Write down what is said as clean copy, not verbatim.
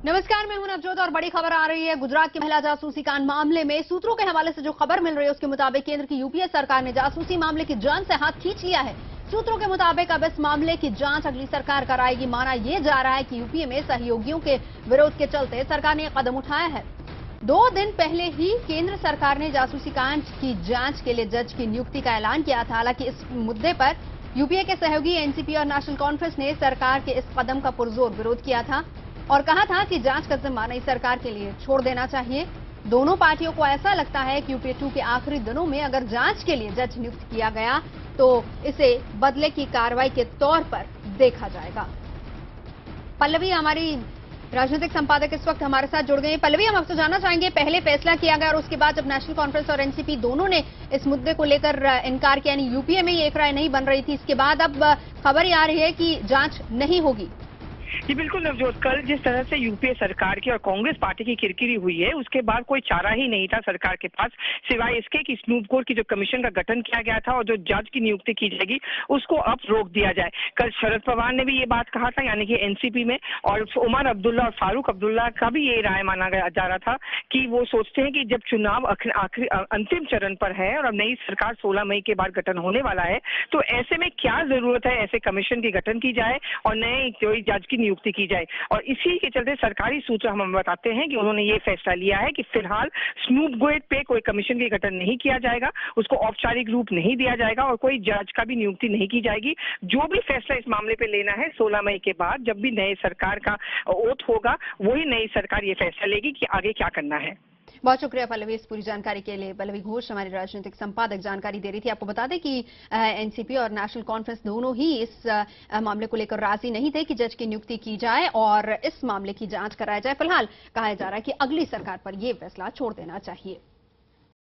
नमस्कार, मैं हूं नवजोत और बड़ी खबर आ रही है। गुजरात की महिला जासूसी कांड मामले में सूत्रों के हवाले से जो खबर मिल रही है उसके मुताबिक केंद्र की यूपीए सरकार ने जासूसी मामले की जांच से हाथ खींच लिया है। सूत्रों के मुताबिक अब इस मामले की जांच अगली सरकार कराएगी। माना यह जा रहा है कि यूपीए में सहयोगियों के विरोध के चलते सरकार ने यह कदम उठाया है। 2 दिन पहले ही केंद्र सरकार ने जासूसी कांड की जांच के लिए जज की नियुक्ति का ऐलान किया था। हालांकि इस मुद्दे पर यूपीए के सहयोगी एनसीपी और नेशनल कॉन्फ्रेंस ने सरकार के इस कदम का पुरजोर विरोध किया था और कहा था कि जांच का जिम्मा नई सरकार के लिए छोड़ देना चाहिए। दोनों पार्टियों को ऐसा लगता है कि यूपीए 2 के आखिरी दिनों में अगर जांच के लिए जज नियुक्त किया गया तो इसे बदले की कार्रवाई के तौर पर देखा जाएगा। पल्लवी हमारी राजनीतिक संपादक इस वक्त हमारे साथ जुड़ गए हैं। पल्लवी, हम आपसे जानना चाहेंगे, पहले फैसला किया गया और उसके बाद जब नेशनल कॉन्फ्रेंस और एनसीपी दोनों ने इस मुद्दे को लेकर इनकार किया, यानी यूपीए में ये एक राय नहीं बन रही थी, इसके बाद अब खबर ये आ रही है कि जांच नहीं होगी। जी बिल्कुल नवजोत, कल जिस तरह से यूपीए सरकार की और कांग्रेस पार्टी की किरकिरी हुई है उसके बाद कोई चारा ही नहीं था सरकार के पास सिवाय इसके कि स्नूप कोर्ट की जो कमीशन का गठन किया गया था और जो जज की नियुक्ति की जाएगी उसको अब रोक दिया जाए। कल शरद पवार ने भी ये बात कहा था, यानी कि एनसीपी में, और उमर अब्दुल्ला और फारूक अब्दुल्ला का भी ये राय माना जा रहा था कि वो सोचते हैं कि जब चुनाव आखिरी अंतिम चरण पर है और अब नई सरकार 16 मई के बाद गठन होने वाला है तो ऐसे में क्या जरूरत है ऐसे कमीशन की गठन की जाए और नए कोई जज की नियुक्ति की जाए। और इसी के चलते सरकारी सूत्र हम बताते हैं कि उन्होंने ये फैसला लिया है कि फिलहाल स्नूप कोर्ट पे कोई कमीशन की गठन नहीं किया जाएगा, उसको औपचारिक रूप नहीं दिया जाएगा और कोई जज का भी नियुक्ति नहीं की जाएगी। जो भी फैसला इस मामले पे लेना है 16 मई के बाद जब भी नए सरकार का ओथ होगा वही नई सरकार ये फैसला लेगी कि आगे क्या करना है। बहुत शुक्रिया पल्लवी इस पूरी जानकारी के लिए। पल्लवी घोष हमारी राजनीतिक संपादक जानकारी दे रही थी। आपको बता दें कि एनसीपी और नेशनल कॉन्फ्रेंस दोनों ही इस मामले को लेकर राजी नहीं थे कि जज की नियुक्ति की जाए और इस मामले की जांच कराई जाए। फिलहाल कहा जा रहा है कि अगली सरकार पर यह फैसला छोड़ देना चाहिए।